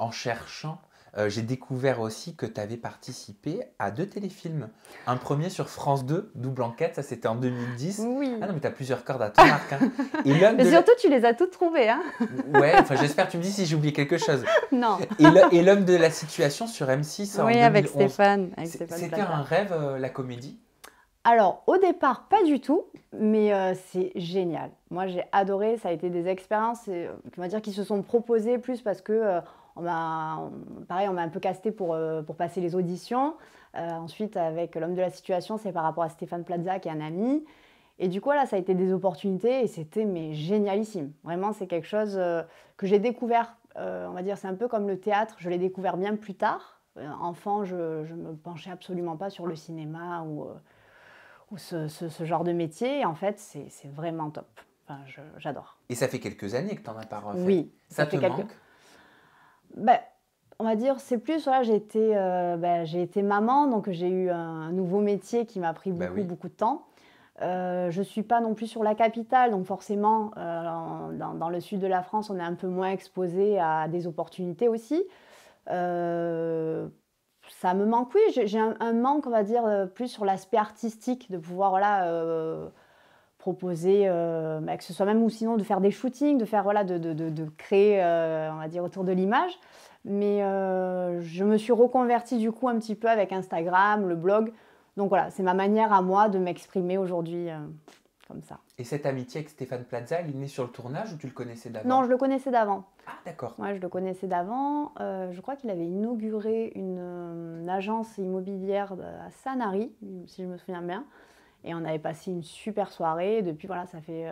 en cherchant, j'ai découvert aussi que tu avais participé à 2 téléfilms. Un premier sur France 2, Double Enquête, ça c'était en 2010. Ah Oui. non, mais tu as plusieurs cordes à ton arc, hein. Et l'homme Mais de surtout, tu les as toutes trouvées, hein? Ouais, enfin j'espère que tu me dis si j'ai oublié quelque chose. Non. Et l'homme de la situation sur M6 en Oui, avec 2011. Stéphane C'était Plaza. un rêve, la comédie? Alors, au départ, pas du tout, mais c'est génial. Moi, j'ai adoré. Ça a été des expériences, on va dire, qui se sont proposées plus parce que, pareil, on m'a un peu casté pour passer les auditions. Ensuite, avec l'homme de la situation, c'est par rapport à Stéphane Plaza, qui est un ami. Et du coup, là, ça a été des opportunités et c'était mais génialissime. Vraiment, c'est quelque chose que j'ai découvert. On va dire, c'est un peu comme le théâtre. Je l'ai découvert bien plus tard. Enfant, je me penchais absolument pas sur le cinéma ou ce genre de métier. Et en fait, c'est vraiment top. Enfin, j'adore. Et ça fait quelques années que tu n'en as pas refait. Oui, Ça te manque? Ben, on va dire, c'est plus, voilà, j'ai été maman, donc j'ai eu un nouveau métier qui m'a pris Bah oui. beaucoup de temps. Je ne suis pas non plus sur la capitale, donc forcément, dans le sud de la France, on est un peu moins exposé à des opportunités aussi. Ça me manque, oui, j'ai un manque, on va dire, plus sur l'aspect artistique, de pouvoir voilà, proposer, que ce soit même ou sinon de faire des shootings, de faire, voilà, de créer, on va dire, autour de l'image. Mais je me suis reconvertie du coup un petit peu avec Instagram, le blog. Donc voilà, c'est ma manière à moi de m'exprimer aujourd'hui comme ça. Et cette amitié avec Stéphane Plaza, elle est née sur le tournage ou tu le connaissais d'avant? Non, je le connaissais d'avant. Ah, d'accord. Ouais, je le connaissais d'avant. Je crois qu'il avait inauguré une agence immobilière à Sanary, si je me souviens bien. Et on avait passé une super soirée. Et depuis, voilà, ça fait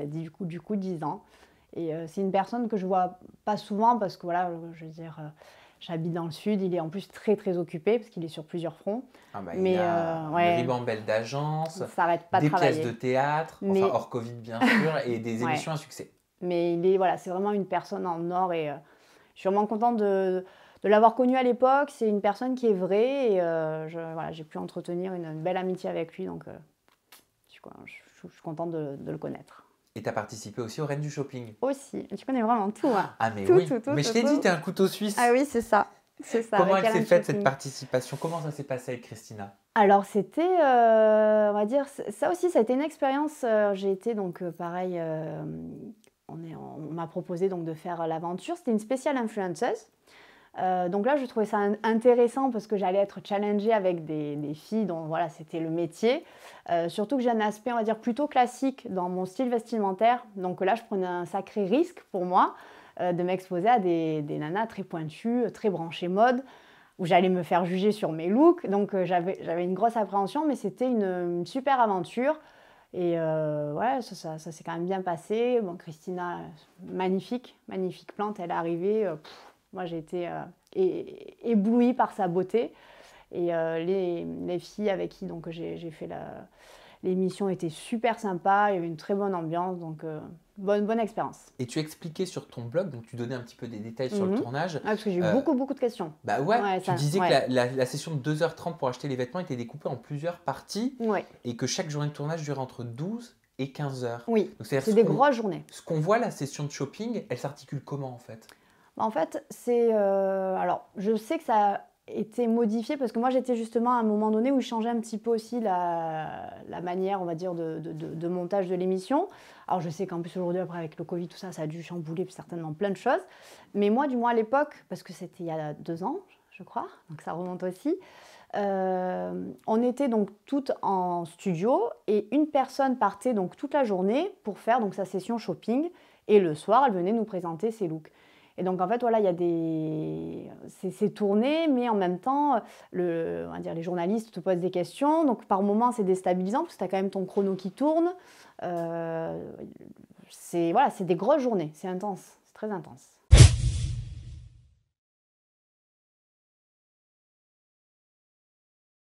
du coup 10 ans. Et c'est une personne que je vois pas souvent parce que, voilà, je veux dire, j'habite dans le sud. Il est en plus très occupé parce qu'il est sur plusieurs fronts. Ah bah, Mais il a ouais, une ribambelle d'agence, il s'arrête pas de des pièces travailler. de théâtre, Mais enfin hors Covid bien sûr, et des ouais, émissions à succès. mais voilà, c'est vraiment une personne en or et je suis vraiment contente de l'avoir connu à l'époque. C'est une personne qui est vraie et voilà, j'ai pu entretenir une belle amitié avec lui. Donc, je suis contente de le connaître. Et tu as participé aussi aux Reines du Shopping. Aussi, tu connais vraiment tout, hein. Ah mais Tout, oui, tout, tout, mais je tout, t'ai dit, tout. t'es un couteau suisse. Ah oui, c'est ça. C'est ça, Comment avec elle s'est Alain faite cette Shopping. participation? Comment ça s'est passé avec Christina? Alors, c'était, on va dire, ça aussi, ça a été une expérience. J'ai été donc, pareil, on m'a proposé donc de faire l'aventure. C'était une spéciale influenceuse. Donc là, je trouvais ça intéressant parce que j'allais être challengée avec des filles dont voilà, c'était le métier. Surtout que j'ai un aspect, on va dire, plutôt classique dans mon style vestimentaire. Donc là, je prenais un sacré risque pour moi de m'exposer à des nanas très pointues, très branchées mode, où j'allais me faire juger sur mes looks. Donc j'avais une grosse appréhension, mais c'était une super aventure. Et ouais, ça s'est quand même bien passé. Bon, Christina, magnifique plante, elle est arrivée. Moi, j'ai été éblouie par sa beauté. Et les filles avec qui donc, j'ai fait l'émission étaient super sympas. Il y avait une très bonne ambiance. Donc, bonne expérience. Et tu expliquais sur ton blog, donc tu donnais un petit peu des détails sur le tournage. Ouais, parce que j'ai eu beaucoup de questions. Bah ouais, tu disais ouais. que la session de 2h30 pour acheter les vêtements était découpée en plusieurs parties. Ouais. Et que chaque journée de tournage durait entre 12 et 15 heures. Oui, c'est des grosses journées. Ce qu'on voit, la session de shopping, elle s'articule comment en fait? En fait, c'est... alors, je sais que ça a été modifié parce que moi, j'étais justement à un moment donné où je changeais un petit peu aussi la manière, on va dire, de montage de l'émission. Alors, je sais qu'en plus, aujourd'hui, après, avec le Covid, tout ça, ça a dû chambouler certainement plein de choses. Mais moi, du moins à l'époque, parce que c'était il y a 2 ans, je crois, donc ça remonte aussi, on était donc toutes en studio et une personne partait donc toute la journée pour faire donc sa session shopping et le soir, elle venait nous présenter ses looks. Et donc, en fait, voilà, il y a c'est tourné, mais en même temps, on va dire, les journalistes te posent des questions. Donc, par moments, c'est déstabilisant parce que tu as quand même ton chrono qui tourne. Voilà, c'est des grosses journées. C'est intense. C'est très intense.